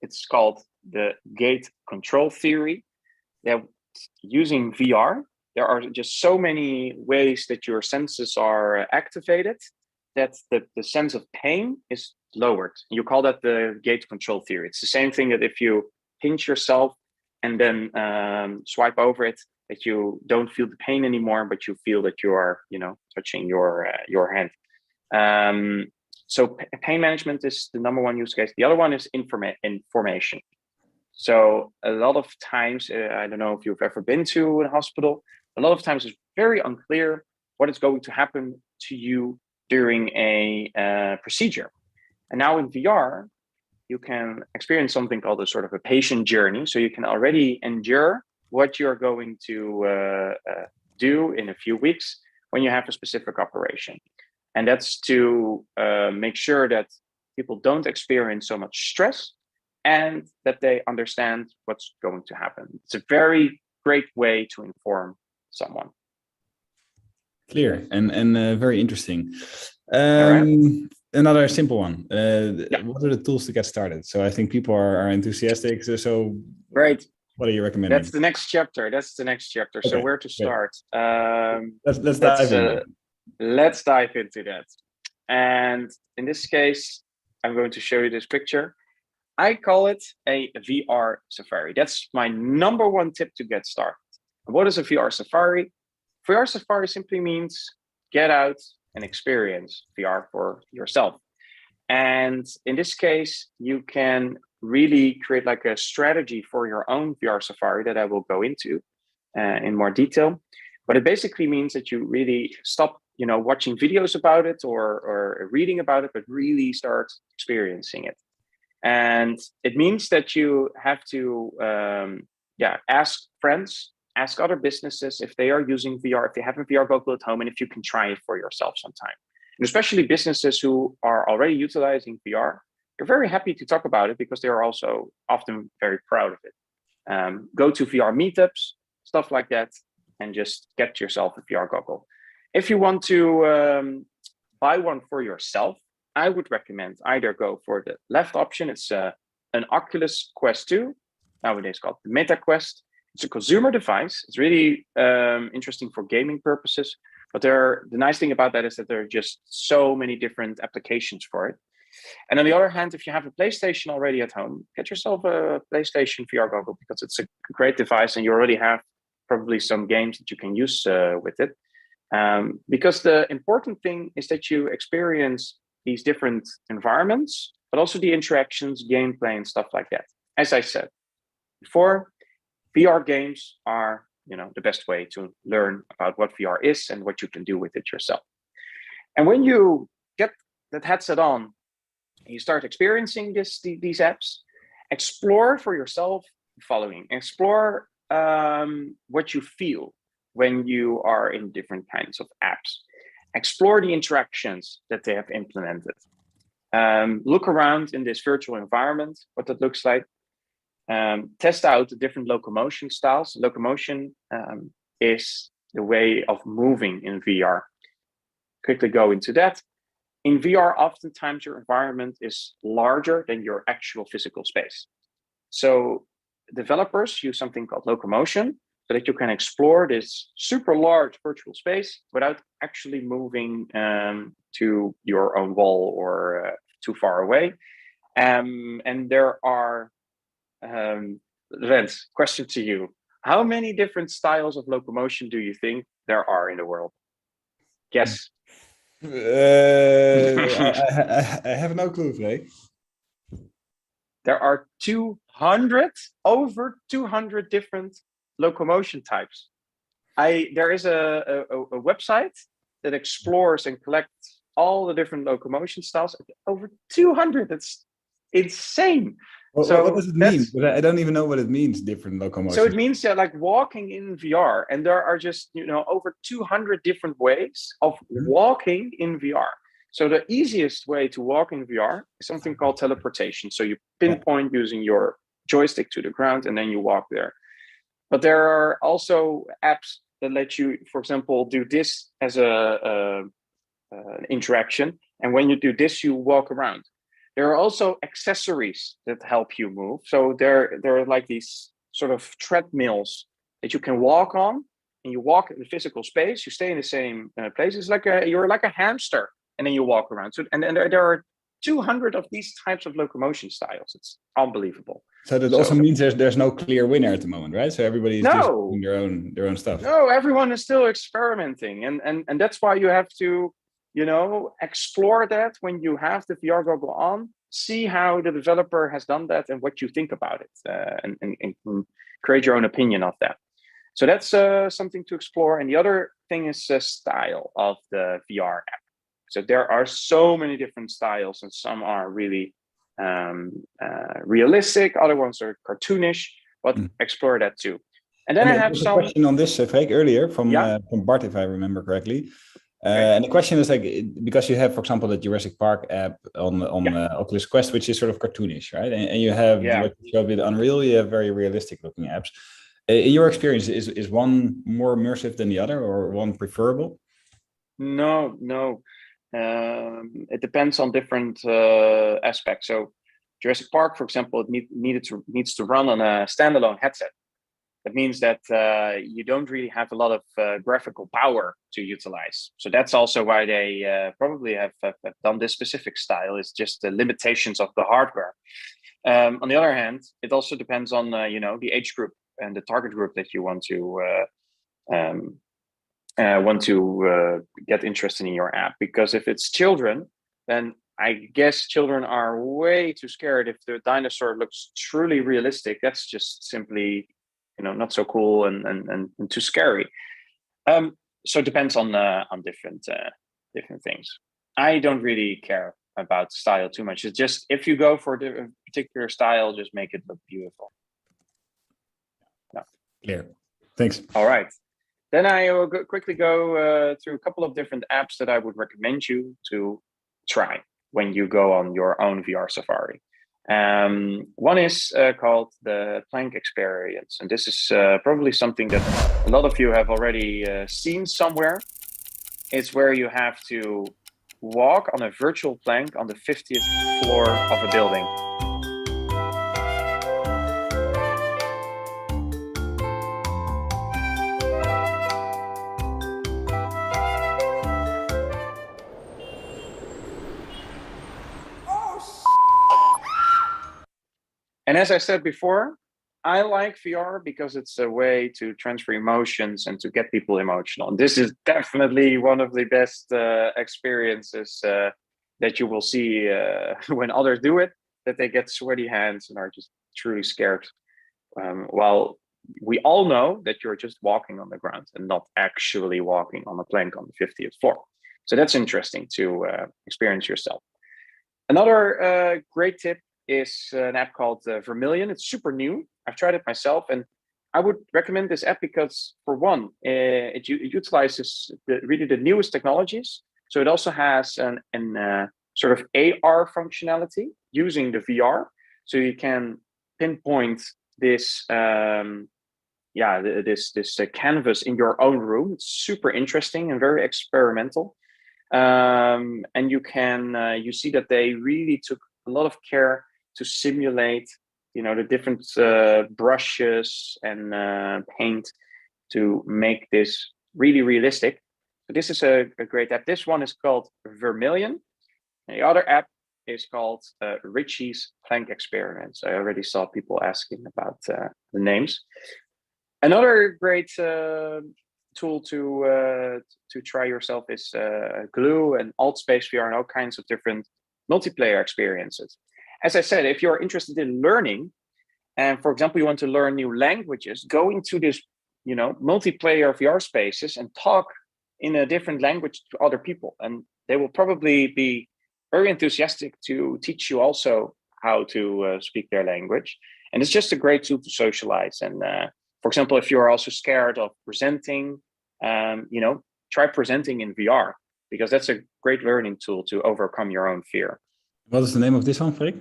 it's called the gate control theory. That using VR, there are just so many ways that your senses are activated that the sense of pain is lowered. You call that the gate control theory. It's the same thing that if you pinch yourself and then swipe over it, that you don't feel the pain anymore, but you feel that you are, touching your hand. So pain management is the number one use case. The other one is information. So a lot of times, I don't know if you've ever been to a hospital, a lot of times it's very unclear what is going to happen to you during a procedure. And now in VR, you can experience something called a sort of a patient journey. So you can already endure what you're going to do in a few weeks when you have a specific operation. And that's to make sure that people don't experience so much stress and that they understand what's going to happen. It's a very great way to inform someone. Clear and very interesting. All right. Another simple one. What are the tools to get started? So I think people are enthusiastic. So Great. what are you recommending? That's the next chapter. Okay, So where to start? Let's dive in. Let's dive into that. And in this case, I'm going to show you this picture. I call it a VR safari. That's my number one tip to get started. And what is a VR safari? VR safari simply means get out and experience VR for yourself. And in this case, you can really create like a strategy for your own VR safari that I will go into in more detail. But it basically means that you really stop, watching videos about it or reading about it, but really start experiencing it. And it means that you have to, ask friends, ask other businesses if they are using VR, if they have a VR goggle at home, and if you can try it for yourself sometime. And especially businesses who are already utilizing VR, they're very happy to talk about it because they are also often very proud of it. Go to VR meetups, stuff like that, and just get yourself a VR goggle. If you want to buy one for yourself, I would recommend either go for the left option. It's an Oculus Quest 2, nowadays called the Meta Quest. It's a consumer device. It's really interesting for gaming purposes. But the nice thing about that is that there are just so many different applications for it. And on the other hand, if you have a PlayStation already at home, get yourself a PlayStation VR goggle because it's a great device and you already have probably some games that you can use with it. Because the important thing is that you experience these different environments, but also the interactions, gameplay, and stuff like that. As I said before, VR games are, the best way to learn about what VR is and what you can do with it yourself. And when you get that headset on, and you start experiencing these apps, explore for yourself the following. Explore what you feel when you are in different kinds of apps. Explore the interactions that they have implemented. Look around in this virtual environment, what that looks like. Test out the different locomotion styles. Locomotion is the way of moving in VR. Quickly go into that. In VR, oftentimes your environment is larger than your actual physical space. So developers use something called locomotion so that you can explore this super large virtual space without actually moving to your own wall or too far away. And there are, Rens, question to you. How many different styles of locomotion do you think there are in the world? Guess. I have no clue, Freek. There are over 200 different locomotion types. There is a website that explores and collects all the different locomotion styles. Over 200. That's insane. What does it mean? I don't even know what it means, different locomotion. So it means like walking in VR, and there are just over 200 different ways of walking in VR. So the easiest way to walk in VR is something called teleportation. So you pinpoint using your joystick to the ground and then you walk there. But there are also apps that let you, for example, do this as an interaction. And when you do this, you walk around. There are also accessories that help you move. So there are like these sort of treadmills that you can walk on, and you walk in the physical space. You stay in the same place. It's like you're like a hamster, and then you walk around. So and there are 200 of these types of locomotion styles. It's unbelievable. So that also means there's no clear winner at the moment, right? So everybody is just doing their own stuff. No, everyone is still experimenting, and that's why you have to explore that when you have the VR goggle on, see how the developer has done that and what you think about it, and create your own opinion of that. So that's something to explore. And the other thing is style of the VR app. So there are so many different styles, and some are really realistic, other ones are cartoonish, but explore that too. And then I have some question on this, Freek, earlier from Bart, if I remember correctly. And the question is like, because you have, for example, the Jurassic Park app on Oculus Quest, which is sort of cartoonish, right? And you have what you showed with Unreal, you have very realistic looking apps. In your experience, is one more immersive than the other, or one preferable? No. It depends on different aspects. So Jurassic Park, for example, it needs to run on a standalone headset. That means that you don't really have a lot of graphical power to utilize. So that's also why they probably have done this specific style. It's just the limitations of the hardware. On the other hand, it also depends on the age group and the target group that you want to get interested in your app. Because if it's children, then I guess children are way too scared. If the dinosaur looks truly realistic, that's just simply not so cool and too scary. So it depends on different things. I don't really care about style too much. It's just if you go for a particular style, just make it look beautiful. Clear. Thanks. All right. Then I will quickly go through a couple of different apps that I would recommend you to try when you go on your own VR Safari. One is called the Plank Experience. And this is probably something that a lot of you have already seen somewhere. It's where you have to walk on a virtual plank on the 50th floor of a building. And as I said before, I like VR because it's a way to transfer emotions and to get people emotional. And this is definitely one of the best experiences that you will see when others do it, that they get sweaty hands and are just truly scared. While we all know that you're just walking on the ground and not actually walking on a plank on the 50th floor. So that's interesting to experience yourself. Another great tip is an app called Vermilion. It's super new. I've tried it myself, and I would recommend this app because, for one, it utilizes really the newest technologies. So it also has an sort of AR functionality using the VR. So you can pinpoint this this canvas in your own room. It's super interesting and very experimental. And you see that they really took a lot of care to simulate, the different brushes and paint to make this really realistic. So this is a great app. This one is called Vermilion. And the other app is called Richie's Plank Experiments. I already saw people asking about the names. Another great tool to try yourself is Glue and Altspace VR and all kinds of different multiplayer experiences. As I said, if you're interested in learning, and for example, you want to learn new languages, go into this, multiplayer VR spaces and talk in a different language to other people. And they will probably be very enthusiastic to teach you also how to speak their language. And it's just a great tool to socialize. And for example, if you're also scared of presenting, try presenting in VR, because that's a great learning tool to overcome your own fear. What is the name of this one, Freek?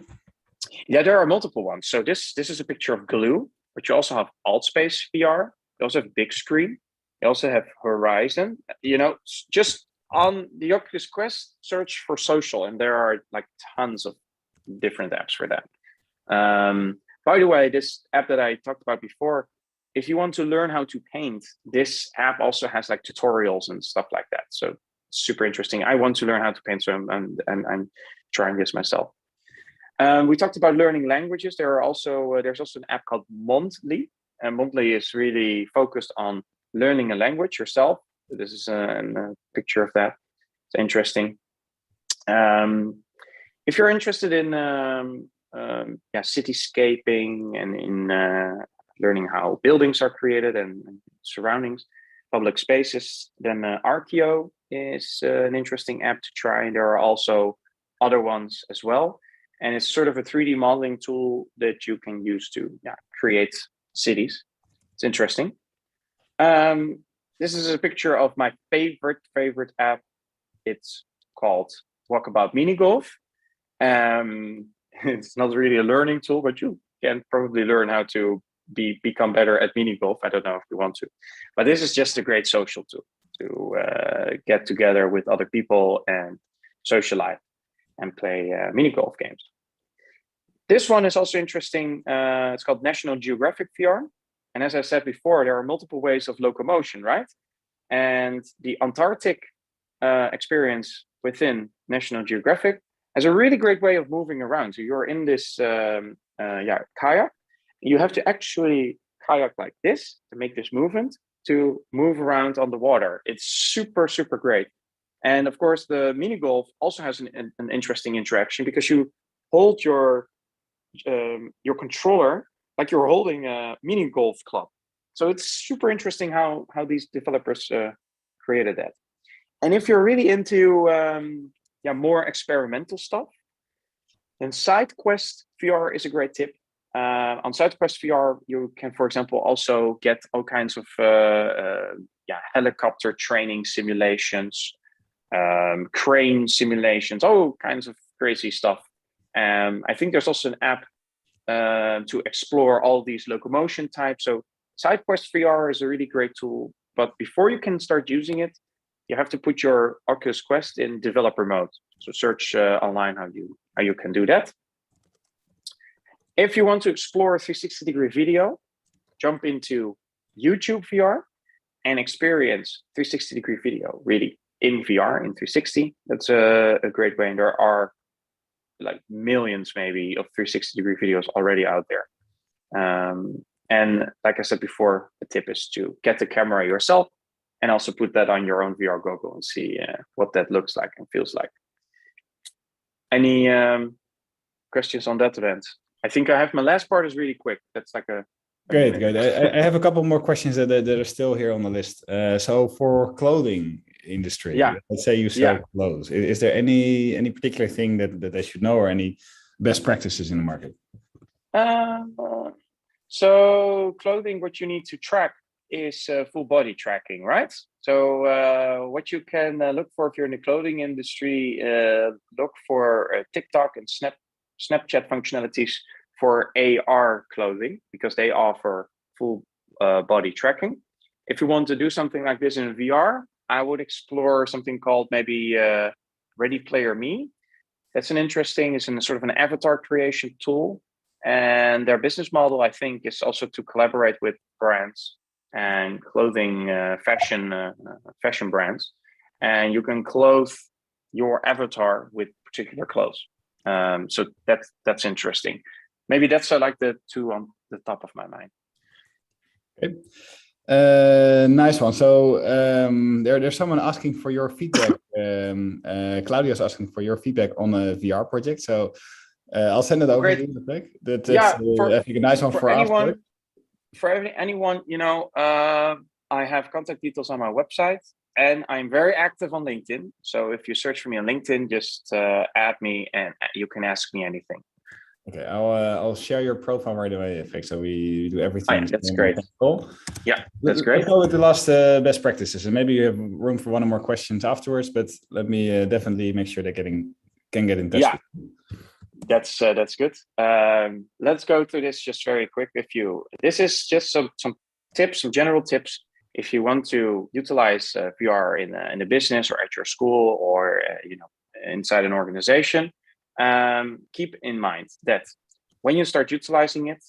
Yeah, there are multiple ones. So this is a picture of Glue, but you also have Altspace VR. You also have Big Screen. You also have Horizon. Just on the Oculus Quest, search for social, and there are like tons of different apps for that. By the way, this app that I talked about before, if you want to learn how to paint, this app also has like tutorials and stuff like that. So super interesting. I want to learn how to paint, so I'm trying this myself. We talked about learning languages. There's also an app called Mondly, and Mondly is really focused on learning a language yourself. This is a picture of that. It's interesting. If you're interested in cityscaping and in learning how buildings are created and surroundings, public spaces, then Arkio is an interesting app to try. And there are also other ones as well. And it's sort of a 3D modeling tool that you can use to create cities. It's interesting. This is a picture of my favorite app. It's called Walkabout Mini Golf. It's not really a learning tool, but you can probably learn how to become better at mini golf. I don't know if you want to, but this is just a great social tool. to get together with other people and socialize and play mini golf games. This one is also interesting. It's called National Geographic VR. And as I said before, there are multiple ways of locomotion, right? And the Antarctic experience within National Geographic has a really great way of moving around. So you're in this kayak. You have to actually kayak like this to make this movement to move around on the water. It's super, super great. And of course, the mini golf also has an interesting interaction because you hold your controller like you're holding a mini golf club. So it's super interesting how these developers created that. And if you're really into more experimental stuff, then SideQuest VR is a great tip. On SideQuest VR, you can, for example, also get all kinds of helicopter training simulations, crane simulations, all kinds of crazy stuff. I think there's also an app to explore all these locomotion types. So SideQuest VR is a really great tool, but before you can start using it, you have to put your Oculus Quest in developer mode. So search online how you can do that. If you want to explore 360-degree video, jump into YouTube VR and experience 360-degree video really in VR, in 360. That's a great way. And there are like millions maybe of 360-degree videos already out there. And like I said before, the tip is to get the camera yourself and also put that on your own VR goggle and see what that looks like and feels like. Any questions on that event? I think I have my last part is really quick. That's like a great. I have a couple more questions that are still here on the list. So for clothing industry, let's say you sell clothes. Is there any particular thing that they should know or any best practices in the market? So clothing, what you need to track is full body tracking, right? So what you can look for if you're in the clothing industry, look for TikTok and Snapchat functionalities for AR clothing because they offer full body tracking. If you want to do something like this in VR, I would explore something called maybe Ready Player Me. That's it's a sort of an avatar creation tool. And their business model, I think, is also to collaborate with brands and clothing fashion brands. And you can clothe your avatar with particular clothes. So that's interesting. Maybe that's like the two on the top of my mind. Okay. Nice one. So there's someone asking for your feedback. Claudia's asking for your feedback on a VR project. So I'll send it over to you. That's I think a nice one for anyone. For anyone, I have contact details on my website, and I'm very active on LinkedIn. So if you search for me on LinkedIn, just add me, and you can ask me anything. Okay, I'll share your profile right away, Efik. So we do everything. Oh, yeah, that's great. Cool. Yeah, that's great. Let's go with the last best practices, and maybe you have room for one or more questions afterwards. But let me definitely make sure they can get in touch. Yeah, that's good. Let's go through this just very quick. This is just some tips, some general tips. If you want to utilize VR in a business or at your school or inside an organization. Keep in mind that when you start utilizing it,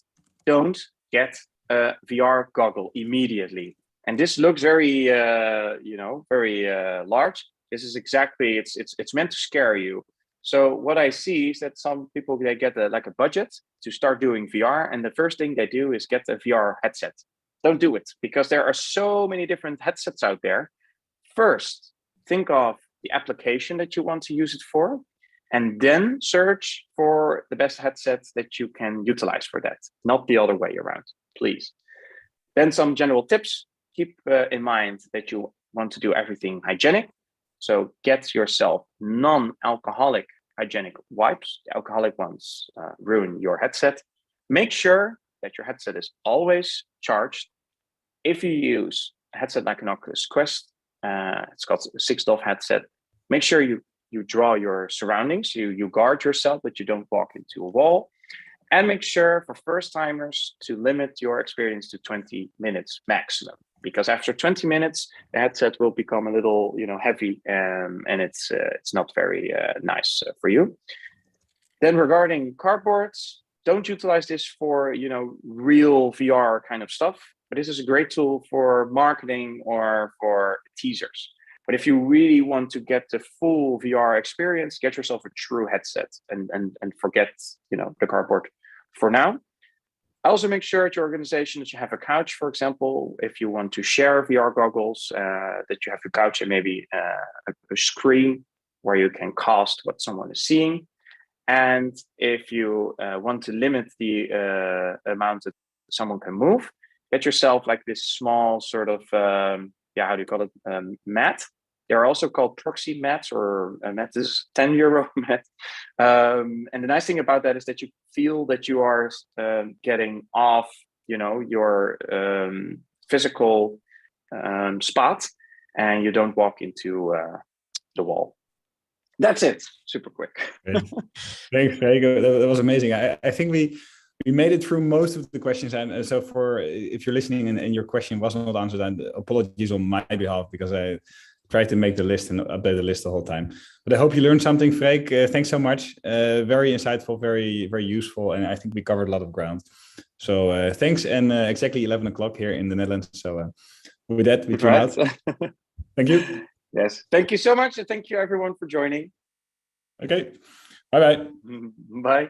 don't get a VR goggle immediately. And this looks very, very large. This is exactly it's meant to scare you. So what I see is that some people they get a budget to start doing VR, and the first thing they do is get a VR headset. Don't do it because there are so many different headsets out there. First, think of the application that you want to use it for. And then search for the best headsets that you can utilize for that, not the other way around, please. Then some general tips. Keep in mind that you want to do everything hygienic. So get yourself non-alcoholic hygienic wipes. The alcoholic ones ruin your headset. Make sure that your headset is always charged. If you use a headset like an Oculus Quest, it's got a 6DoF headset, make sure you draw your surroundings, you guard yourself that you don't walk into a wall, and make sure for first timers to limit your experience to 20 minutes maximum. because after 20 minutes, the headset will become a little, heavy, and it's not very nice for you. Then regarding cardboards, don't utilize this for, real VR kind of stuff, but this is a great tool for marketing or for teasers. But if you really want to get the full VR experience, get yourself a true headset and forget, the cardboard for now. Also make sure at your organization that you have a couch, for example, if you want to share VR goggles, that you have a couch and maybe a screen where you can cast what someone is seeing. And if you want to limit the amount that someone can move, get yourself like this small sort of, how do you call it, mat. They're also called proxy mats or mats. This is €10 mat. And the nice thing about that is that you feel that you are getting off, your physical spot, and you don't walk into the wall. That's it. Super quick. Thanks, Freek. That was amazing. I think we made it through most of the questions, and so if you're listening and your question was not answered, then apologies on my behalf, because I tried to make the list and update the list the whole time. But I hope you learned something, Freek. Thanks so much. Very insightful, very, very useful, and I think we covered a lot of ground. So thanks, and exactly 11 o'clock here in the Netherlands. So with that, we turn out. Thank you. Yes, thank you so much, and thank you everyone for joining. Okay, bye-bye. Bye.